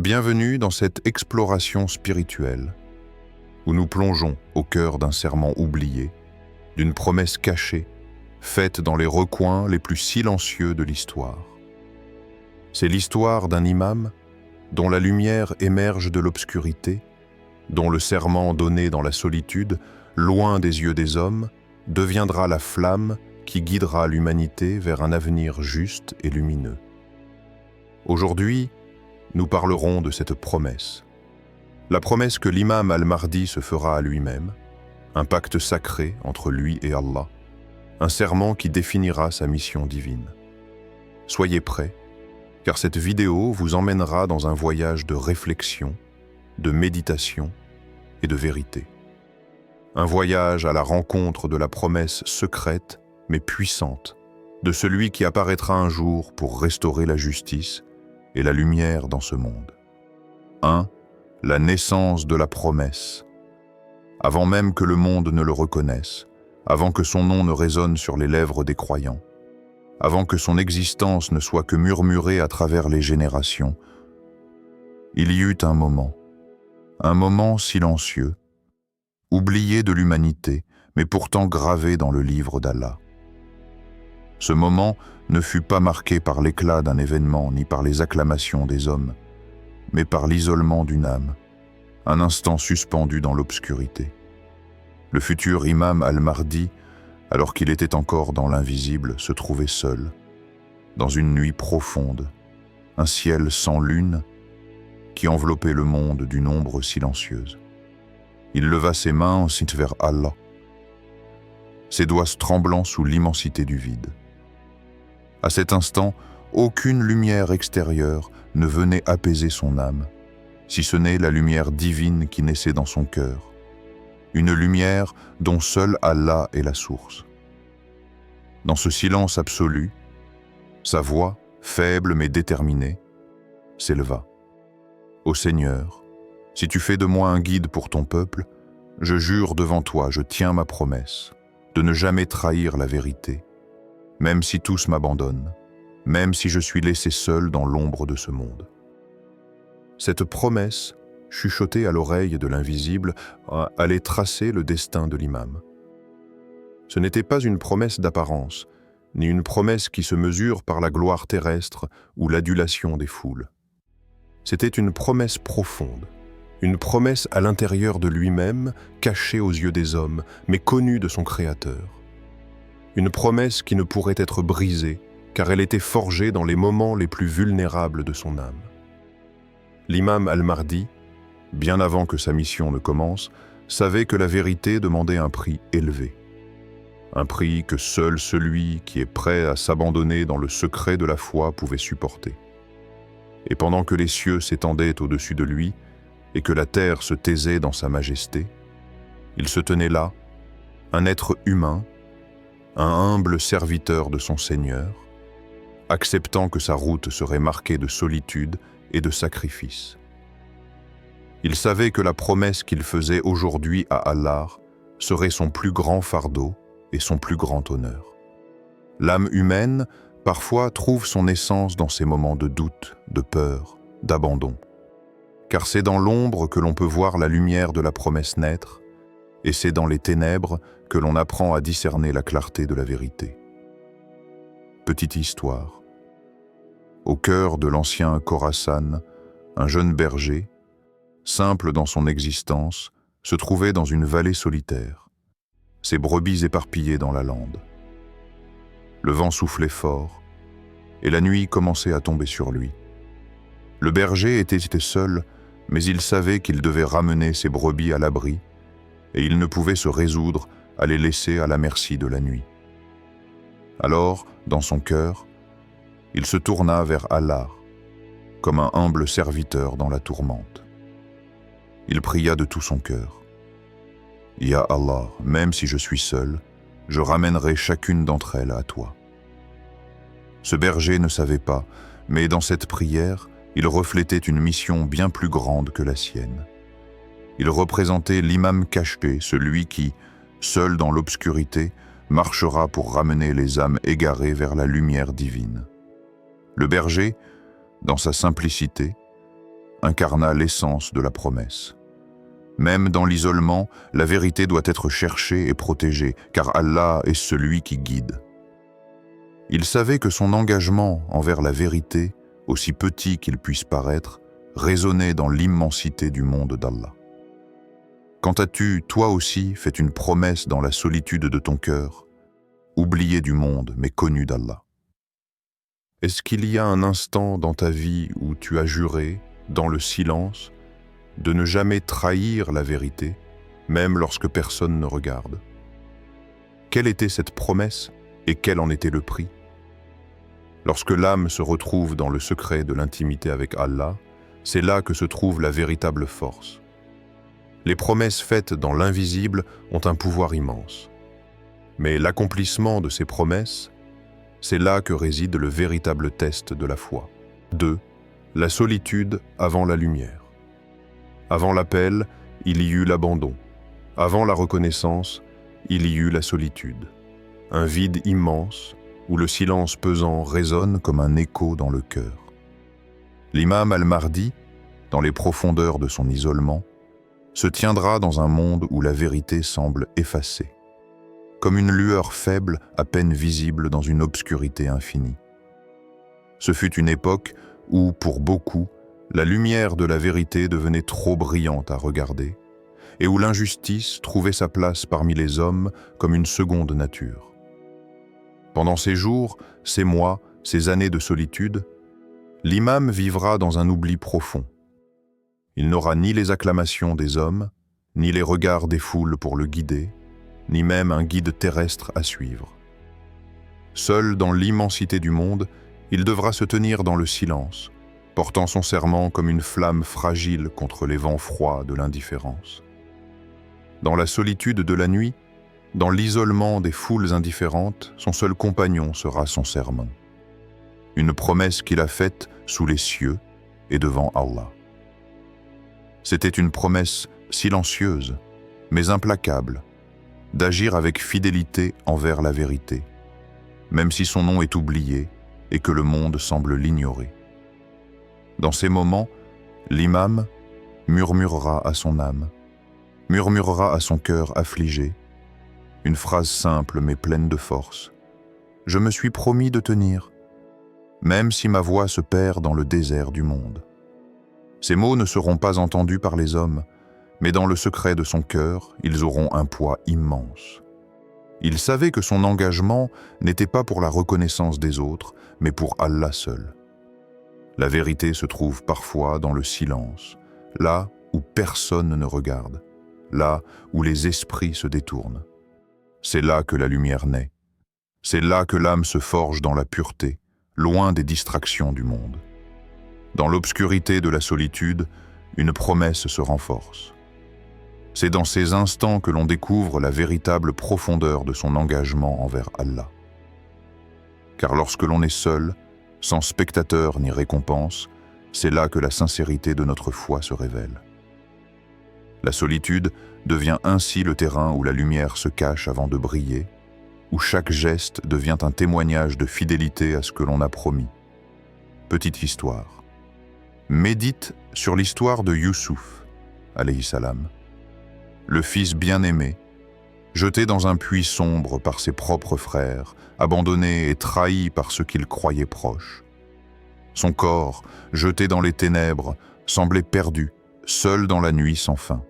Bienvenue dans cette exploration spirituelle où nous plongeons au cœur d'un serment oublié, d'une promesse cachée, faite dans les recoins les plus silencieux de l'histoire. C'est l'histoire d'un imam dont la lumière émerge de l'obscurité, dont le serment donné dans la solitude, loin des yeux des hommes, deviendra la flamme qui guidera l'humanité vers un avenir juste et lumineux. Aujourd'hui, nous parlerons de cette promesse. La promesse que l'imam al-Mahdi se fera à lui-même, un pacte sacré entre lui et Allah, un serment qui définira sa mission divine. Soyez prêts, car cette vidéo vous emmènera dans un voyage de réflexion, de méditation et de vérité. Un voyage à la rencontre de la promesse secrète mais puissante, de celui qui apparaîtra un jour pour restaurer la justice et la lumière dans ce monde. 1. La naissance de la promesse. Avant même que le monde ne le reconnaisse, avant que son nom ne résonne sur les lèvres des croyants, avant que son existence ne soit que murmurée à travers les générations, il y eut un moment silencieux, oublié de l'humanité, mais pourtant gravé dans le livre d'Allah. Ce moment ne fut pas marqué par l'éclat d'un événement ni par les acclamations des hommes, mais par l'isolement d'une âme, un instant suspendu dans l'obscurité. Le futur imam al-Mahdi, alors qu'il était encore dans l'invisible, se trouvait seul, dans une nuit profonde, un ciel sans lune qui enveloppait le monde d'une ombre silencieuse. Il leva ses mains ensuite vers Allah, ses doigts tremblants sous l'immensité du vide. À cet instant, aucune lumière extérieure ne venait apaiser son âme, si ce n'est la lumière divine qui naissait dans son cœur, une lumière dont seul Allah est la source. Dans ce silence absolu, sa voix, faible mais déterminée, s'éleva. « Ô Seigneur, si tu fais de moi un guide pour ton peuple, je jure devant toi, je tiens ma promesse, de ne jamais trahir la vérité, même si tous m'abandonnent, même si je suis laissé seul dans l'ombre de ce monde. » Cette promesse, chuchotée à l'oreille de l'invisible, allait tracer le destin de l'imam. Ce n'était pas une promesse d'apparence, ni une promesse qui se mesure par la gloire terrestre ou l'adulation des foules. C'était une promesse profonde, une promesse à l'intérieur de lui-même, cachée aux yeux des hommes, mais connue de son Créateur. Une promesse qui ne pourrait être brisée, car elle était forgée dans les moments les plus vulnérables de son âme. L'imam al-Mahdi, bien avant que sa mission ne commence, savait que la vérité demandait un prix élevé. Un prix que seul celui qui est prêt à s'abandonner dans le secret de la foi pouvait supporter. Et pendant que les cieux s'étendaient au-dessus de lui et que la terre se taisait dans sa majesté, il se tenait là, un être humain, un humble serviteur de son Seigneur, acceptant que sa route serait marquée de solitude et de sacrifice. Il savait que la promesse qu'il faisait aujourd'hui à Allah serait son plus grand fardeau et son plus grand honneur. L'âme humaine, parfois, trouve son essence dans ces moments de doute, de peur, d'abandon. Car c'est dans l'ombre que l'on peut voir la lumière de la promesse naître, et c'est dans les ténèbres que l'on apprend à discerner la clarté de la vérité. Petite histoire. Au cœur de l'ancien Khorasan, un jeune berger, simple dans son existence, se trouvait dans une vallée solitaire, ses brebis éparpillées dans la lande. Le vent soufflait fort, et la nuit commençait à tomber sur lui. Le berger était seul, mais il savait qu'il devait ramener ses brebis à l'abri, et il ne pouvait se résoudre à les laisser à la merci de la nuit. Alors, dans son cœur, il se tourna vers Allah, comme un humble serviteur dans la tourmente. Il pria de tout son cœur. « Ya Allah, même si je suis seul, je ramènerai chacune d'entre elles à toi. » Ce berger ne savait pas, mais dans cette prière, il reflétait une mission bien plus grande que la sienne. Il représentait l'imam caché, celui qui, seul dans l'obscurité, marchera pour ramener les âmes égarées vers la lumière divine. Le berger, dans sa simplicité, incarna l'essence de la promesse. Même dans l'isolement, la vérité doit être cherchée et protégée, car Allah est celui qui guide. Il savait que son engagement envers la vérité, aussi petit qu'il puisse paraître, résonnait dans l'immensité du monde d'Allah. Quand as-tu, toi aussi, fait une promesse dans la solitude de ton cœur, oublié du monde mais connu d'Allah? Est-ce qu'il y a un instant dans ta vie où tu as juré, dans le silence, de ne jamais trahir la vérité, même lorsque personne ne regarde? Quelle était cette promesse et quel en était le prix? Lorsque l'âme se retrouve dans le secret de l'intimité avec Allah, c'est là que se trouve la véritable force. Les promesses faites dans l'invisible ont un pouvoir immense. Mais l'accomplissement de ces promesses, c'est là que réside le véritable test de la foi. 2. La solitude avant la lumière. Avant l'appel, il y eut l'abandon. Avant la reconnaissance, il y eut la solitude. Un vide immense où le silence pesant résonne comme un écho dans le cœur. L'imam al-Mahdi, dans les profondeurs de son isolement, se tiendra dans un monde où la vérité semble effacée, comme une lueur faible à peine visible dans une obscurité infinie. Ce fut une époque où, pour beaucoup, la lumière de la vérité devenait trop brillante à regarder, et où l'injustice trouvait sa place parmi les hommes comme une seconde nature. Pendant ces jours, ces mois, ces années de solitude, l'imam vivra dans un oubli profond. Il n'aura ni les acclamations des hommes, ni les regards des foules pour le guider, ni même un guide terrestre à suivre. Seul dans l'immensité du monde, il devra se tenir dans le silence, portant son serment comme une flamme fragile contre les vents froids de l'indifférence. Dans la solitude de la nuit, dans l'isolement des foules indifférentes, son seul compagnon sera son serment. Une promesse qu'il a faite sous les cieux et devant Allah. C'était une promesse silencieuse, mais implacable, d'agir avec fidélité envers la vérité, même si son nom est oublié et que le monde semble l'ignorer. Dans ces moments, l'imam murmurera à son âme, murmurera à son cœur affligé, une phrase simple mais pleine de force. « Je me suis promis de tenir, même si ma voix se perd dans le désert du monde. » Ces mots ne seront pas entendus par les hommes, mais dans le secret de son cœur, ils auront un poids immense. Il savait que son engagement n'était pas pour la reconnaissance des autres, mais pour Allah seul. La vérité se trouve parfois dans le silence, là où personne ne regarde, là où les esprits se détournent. C'est là que la lumière naît. C'est là que l'âme se forge dans la pureté, loin des distractions du monde. Dans l'obscurité de la solitude, une promesse se renforce. C'est dans ces instants que l'on découvre la véritable profondeur de son engagement envers Allah. Car lorsque l'on est seul, sans spectateur ni récompense, c'est là que la sincérité de notre foi se révèle. La solitude devient ainsi le terrain où la lumière se cache avant de briller, où chaque geste devient un témoignage de fidélité à ce que l'on a promis. Petite histoire. Médite sur l'histoire de Youssouf, alayhi salam, le fils bien-aimé, jeté dans un puits sombre par ses propres frères, abandonné et trahi par ceux qu'il croyait proches. Son corps, jeté dans les ténèbres, semblait perdu, seul dans la nuit sans fin.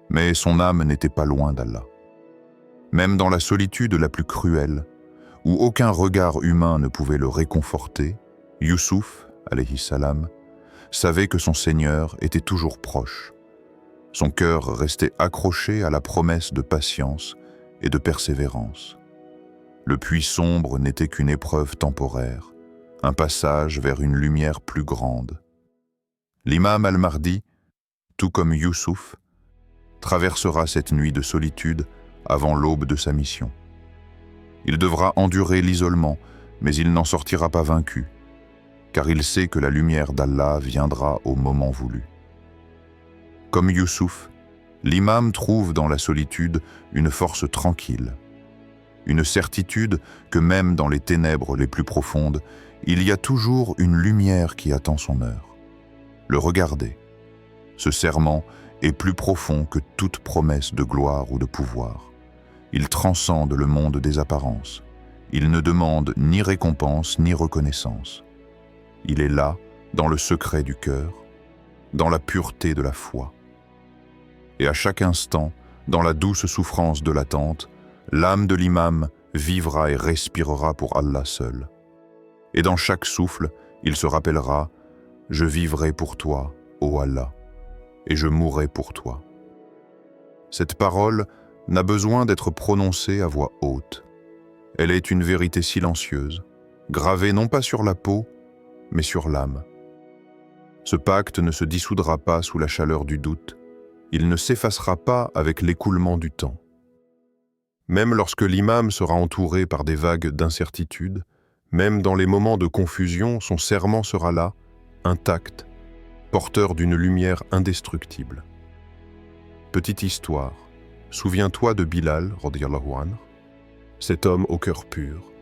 Mais son âme n'était pas loin d'Allah. Même dans la solitude la plus cruelle, où aucun regard humain ne pouvait le réconforter, Youssouf, alayhi salam, savait que son Seigneur était toujours proche. Son cœur restait accroché à la promesse de patience et de persévérance. Le puits sombre n'était qu'une épreuve temporaire, un passage vers une lumière plus grande. L'imam al-Mahdi, tout comme Youssouf, traversera cette nuit de solitude avant l'aube de sa mission. Il devra endurer l'isolement, mais il n'en sortira pas vaincu, car il sait que la lumière d'Allah viendra au moment voulu. Comme Youssouf, l'imam trouve dans la solitude une force tranquille, une certitude que même dans les ténèbres les plus profondes, il y a toujours une lumière qui attend son heure. le regarder. Ce serment est plus profond que toute promesse de gloire ou de pouvoir. Il transcende le monde des apparences. Il ne demande ni récompense ni reconnaissance. Il est là, dans le secret du cœur, dans la pureté de la foi. Et à chaque instant, dans la douce souffrance de l'attente, l'âme de l'imam vivra et respirera pour Allah seul. Et dans chaque souffle, il se rappellera « Je vivrai pour toi, ô Allah, et je mourrai pour toi ». Cette parole n'a besoin d'être prononcée à voix haute. Elle est une vérité silencieuse, gravée non pas sur la peau, mais sur l'âme. Ce pacte ne se dissoudra pas sous la chaleur du doute, il ne s'effacera pas avec l'écoulement du temps. Même lorsque l'imam sera entouré par des vagues d'incertitude, même dans les moments de confusion, son serment sera là, intact, porteur d'une lumière indestructible. Petite histoire, souviens-toi de Bilal, radiyallahu anhu, cet homme au cœur pur,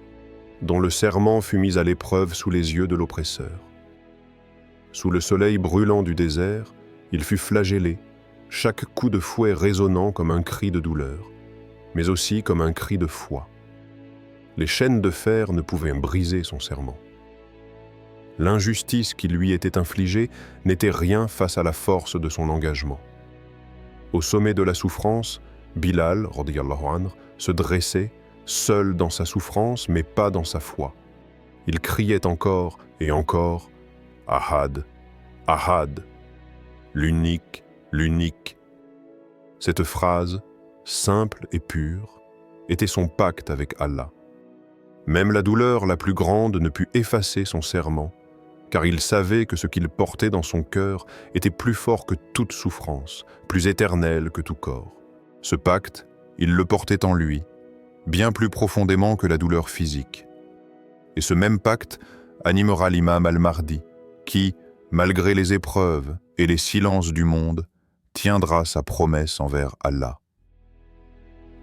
dont le serment fut mis à l'épreuve sous les yeux de l'oppresseur. Sous le soleil brûlant du désert, il fut flagellé, chaque coup de fouet résonnant comme un cri de douleur, mais aussi comme un cri de foi. Les chaînes de fer ne pouvaient briser son serment. L'injustice qui lui était infligée n'était rien face à la force de son engagement. Au sommet de la souffrance, Bilal, radiyallahu anhu, se dressait, seul dans sa souffrance, mais pas dans sa foi. Il criait encore et encore « Ahad, Ahad », l'unique, l'unique. Cette phrase, simple et pure, était son pacte avec Allah. Même la douleur la plus grande ne put effacer son serment, car il savait que ce qu'il portait dans son cœur était plus fort que toute souffrance, plus éternel que tout corps. Ce pacte, il le portait en lui, bien plus profondément que la douleur physique. Et ce même pacte animera l'imam al-Mahdi, qui, malgré les épreuves et les silences du monde, tiendra sa promesse envers Allah.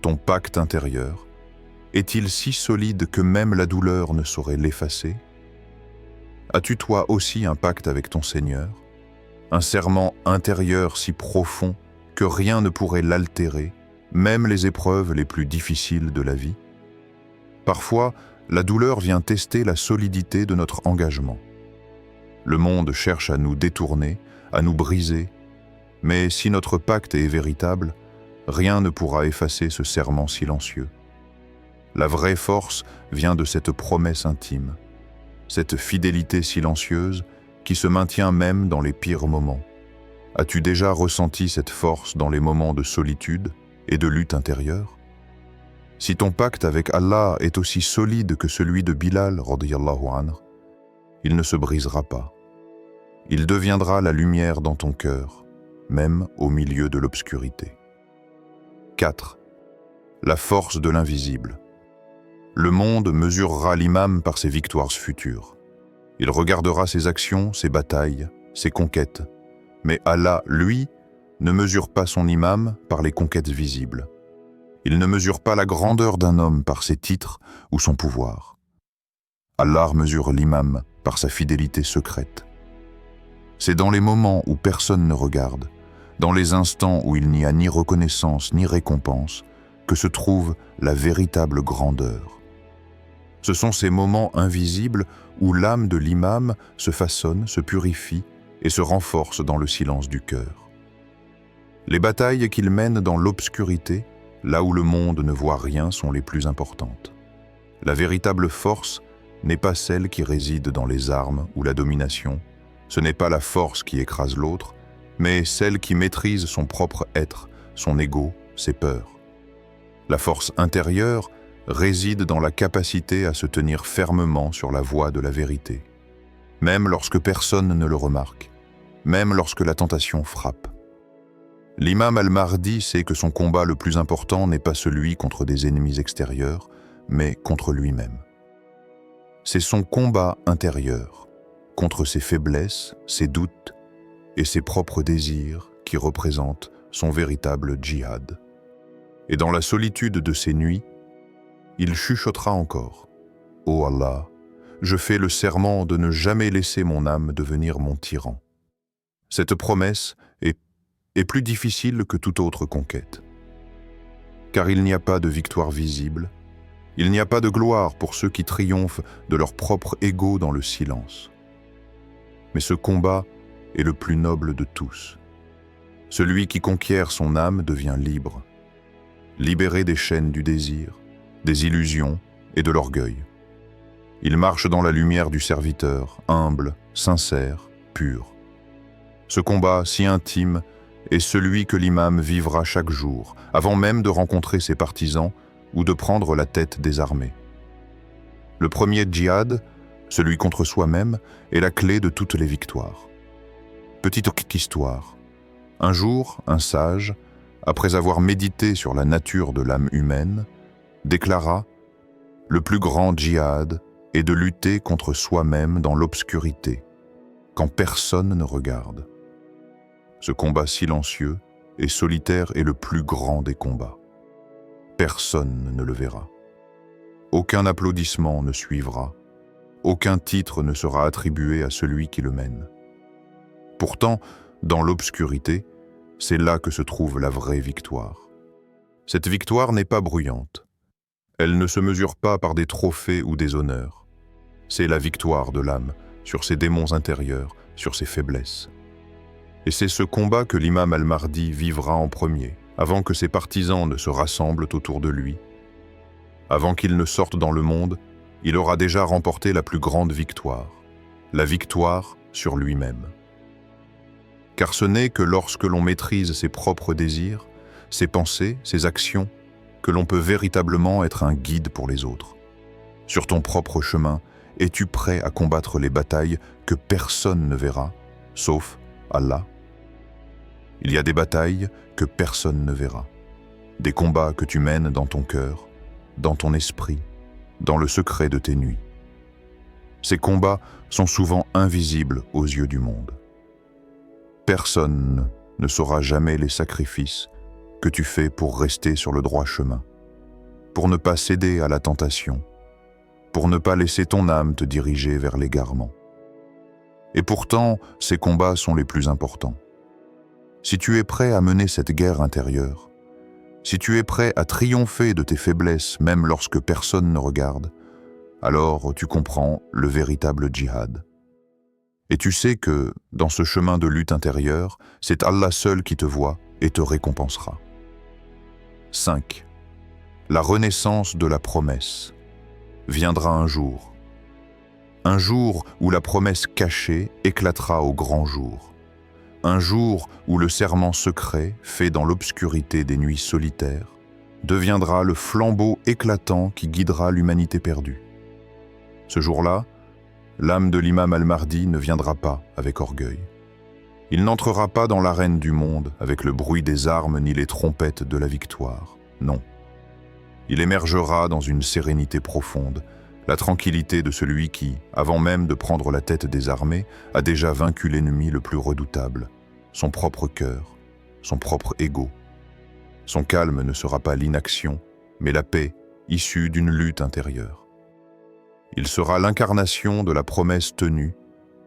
Ton pacte intérieur est-il si solide que même la douleur ne saurait l'effacer? As-tu toi aussi un pacte avec ton Seigneur? Un serment intérieur si profond que rien ne pourrait l'altérer, même les épreuves les plus difficiles de la vie? Parfois, la douleur vient tester la solidité de notre engagement. Le monde cherche à nous détourner, à nous briser, mais si notre pacte est véritable, rien ne pourra effacer ce serment silencieux. La vraie force vient de cette promesse intime, cette fidélité silencieuse qui se maintient même dans les pires moments. As-tu déjà ressenti cette force dans les moments de solitude et de lutte intérieure? Si ton pacte avec Allah est aussi solide que celui de Bilal, radiyallahu anhu, il ne se brisera pas. Il deviendra la lumière dans ton cœur, même au milieu de l'obscurité. 4. La force de l'invisible. Le monde mesurera l'imam par ses victoires futures. Il regardera ses actions, ses batailles, ses conquêtes. Mais Allah, lui, ne mesure pas son imam par les conquêtes visibles. Il ne mesure pas la grandeur d'un homme par ses titres ou son pouvoir. Allah mesure l'imam par sa fidélité secrète. C'est dans les moments où personne ne regarde, dans les instants où il n'y a ni reconnaissance ni récompense, que se trouve la véritable grandeur. Ce sont ces moments invisibles où l'âme de l'imam se façonne, se purifie et se renforce dans le silence du cœur. Les batailles qu'il mène dans l'obscurité, là où le monde ne voit rien, sont les plus importantes. La véritable force n'est pas celle qui réside dans les armes ou la domination. Ce n'est pas la force qui écrase l'autre, mais celle qui maîtrise son propre être, son ego, ses peurs. La force intérieure réside dans la capacité à se tenir fermement sur la voie de la vérité, même lorsque personne ne le remarque, même lorsque la tentation frappe. L'imam al-Mahdi sait que son combat le plus important n'est pas celui contre des ennemis extérieurs, mais contre lui-même. C'est son combat intérieur, contre ses faiblesses, ses doutes et ses propres désirs qui représentent son véritable djihad. Et dans la solitude de ses nuits, il chuchotera encore « Ô Allah, je fais le serment de ne jamais laisser mon âme devenir mon tyran. Cette promesse est plus difficile que toute autre conquête. Car il n'y a pas de victoire visible, il n'y a pas de gloire pour ceux qui triomphent de leur propre ego dans le silence. Mais ce combat est le plus noble de tous. Celui qui conquiert son âme devient libre, libéré des chaînes du désir, des illusions et de l'orgueil. Il marche dans la lumière du serviteur, humble, sincère, pur. Ce combat si intime est celui que l'imam vivra chaque jour, avant même de rencontrer ses partisans ou de prendre la tête des armées. Le premier djihad, celui contre soi-même, est la clé de toutes les victoires. Petite histoire. Un jour, un sage, après avoir médité sur la nature de l'âme humaine, déclara « Le plus grand djihad est de lutter contre soi-même dans l'obscurité, quand personne ne regarde. » Ce combat silencieux et solitaire est le plus grand des combats. Personne ne le verra. Aucun applaudissement ne suivra. Aucun titre ne sera attribué à celui qui le mène. Pourtant, dans l'obscurité, c'est là que se trouve la vraie victoire. Cette victoire n'est pas bruyante. Elle ne se mesure pas par des trophées ou des honneurs. C'est la victoire de l'âme sur ses démons intérieurs, sur ses faiblesses. Et c'est ce combat que l'imam al-Mahdi vivra en premier, avant que ses partisans ne se rassemblent autour de lui. Avant qu'il ne sorte dans le monde, il aura déjà remporté la plus grande victoire, la victoire sur lui-même. Car ce n'est que lorsque l'on maîtrise ses propres désirs, ses pensées, ses actions, que l'on peut véritablement être un guide pour les autres. Sur ton propre chemin, es-tu prêt à combattre les batailles que personne ne verra, sauf Allah? Il y a des batailles que personne ne verra, des combats que tu mènes dans ton cœur, dans ton esprit, dans le secret de tes nuits. Ces combats sont souvent invisibles aux yeux du monde. Personne ne saura jamais les sacrifices que tu fais pour rester sur le droit chemin, pour ne pas céder à la tentation, pour ne pas laisser ton âme te diriger vers l'égarement. Et pourtant, ces combats sont les plus importants. Si tu es prêt à mener cette guerre intérieure, si tu es prêt à triompher de tes faiblesses même lorsque personne ne regarde, alors tu comprends le véritable djihad. Et tu sais que, dans ce chemin de lutte intérieure, c'est Allah seul qui te voit et te récompensera. 5. La renaissance de la promesse. Viendra un jour où la promesse cachée éclatera au grand jour. Un jour où le serment secret, fait dans l'obscurité des nuits solitaires, deviendra le flambeau éclatant qui guidera l'humanité perdue. Ce jour-là, l'âme de l'imam al-Mahdi ne viendra pas avec orgueil. Il n'entrera pas dans l'arène du monde avec le bruit des armes ni les trompettes de la victoire. Non. Il émergera dans une sérénité profonde, la tranquillité de celui qui, avant même de prendre la tête des armées, a déjà vaincu l'ennemi le plus redoutable, son propre cœur, son propre ego. Son calme ne sera pas l'inaction, mais la paix issue d'une lutte intérieure. Il sera l'incarnation de la promesse tenue,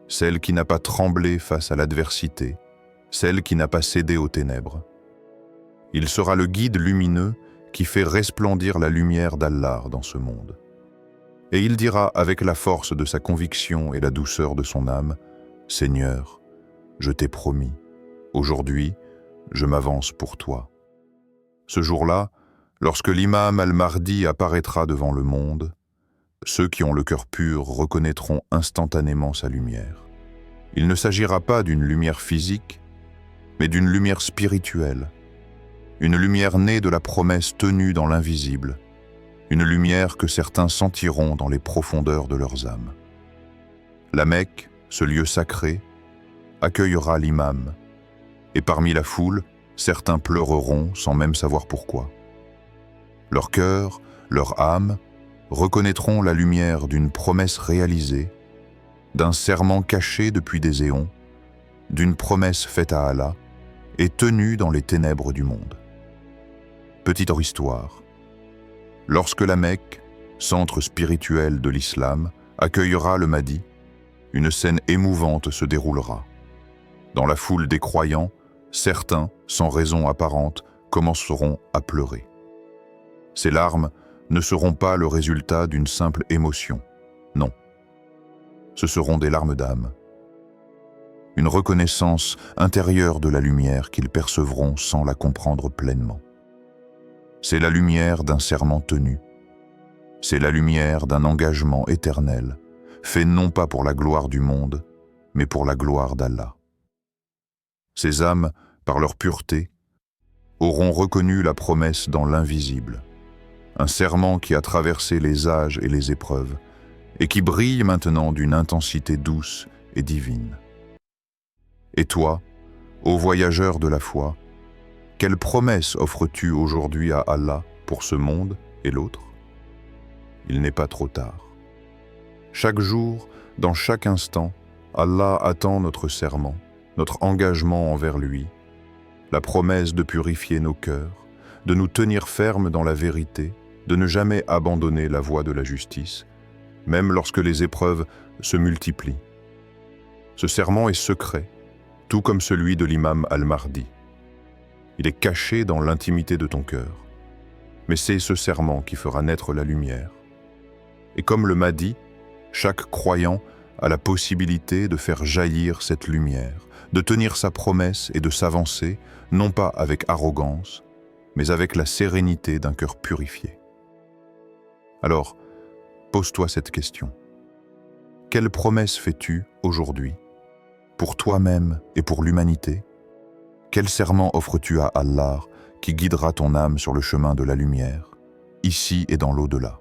celle qui n'a pas tremblé face à l'adversité, celle qui n'a pas cédé aux ténèbres. Il sera le guide lumineux qui fait resplendir la lumière d'Allah dans ce monde. Et il dira avec la force de sa conviction et la douceur de son âme, « Seigneur, je t'ai promis, aujourd'hui, je m'avance pour toi. » Ce jour-là, lorsque l'imam al-Mahdi apparaîtra devant le monde, ceux qui ont le cœur pur reconnaîtront instantanément sa lumière. Il ne s'agira pas d'une lumière physique, mais d'une lumière spirituelle, une lumière née de la promesse tenue dans l'invisible, une lumière que certains sentiront dans les profondeurs de leurs âmes. La Mecque, ce lieu sacré, accueillera l'imam, et parmi la foule, certains pleureront sans même savoir pourquoi. Leur cœur, leur âme, reconnaîtront la lumière d'une promesse réalisée, d'un serment caché depuis des éons, d'une promesse faite à Allah et tenue dans les ténèbres du monde. Petite histoire. Lorsque la Mecque, centre spirituel de l'islam, accueillera le Mahdi, une scène émouvante se déroulera. Dans la foule des croyants, certains, sans raison apparente, commenceront à pleurer. Ces larmes ne seront pas le résultat d'une simple émotion, non. Ce seront des larmes d'âme. Une reconnaissance intérieure de la lumière qu'ils percevront sans la comprendre pleinement. C'est la lumière d'un serment tenu. C'est la lumière d'un engagement éternel, fait non pas pour la gloire du monde, mais pour la gloire d'Allah. Ces âmes, par leur pureté, auront reconnu la promesse dans l'invisible, un serment qui a traversé les âges et les épreuves, et qui brille maintenant d'une intensité douce et divine. Et toi, ô voyageur de la foi, quelle promesse offres-tu aujourd'hui à Allah pour ce monde et l'autre? Il n'est pas trop tard. Chaque jour, dans chaque instant, Allah attend notre serment, notre engagement envers lui, la promesse de purifier nos cœurs, de nous tenir fermes dans la vérité, de ne jamais abandonner la voie de la justice, même lorsque les épreuves se multiplient. Ce serment est secret, tout comme celui de l'imam Al-Mahdi. Il est caché dans l'intimité de ton cœur, mais c'est ce serment qui fera naître la lumière. Et comme le Mahdi, chaque croyant a la possibilité de faire jaillir cette lumière, de tenir sa promesse et de s'avancer, non pas avec arrogance, mais avec la sérénité d'un cœur purifié. Alors, pose-toi cette question. Quelle promesse fais-tu aujourd'hui, pour toi-même et pour l'humanité? Quel serment offres-tu à Allah qui guidera ton âme sur le chemin de la lumière, ici et dans l'au-delà?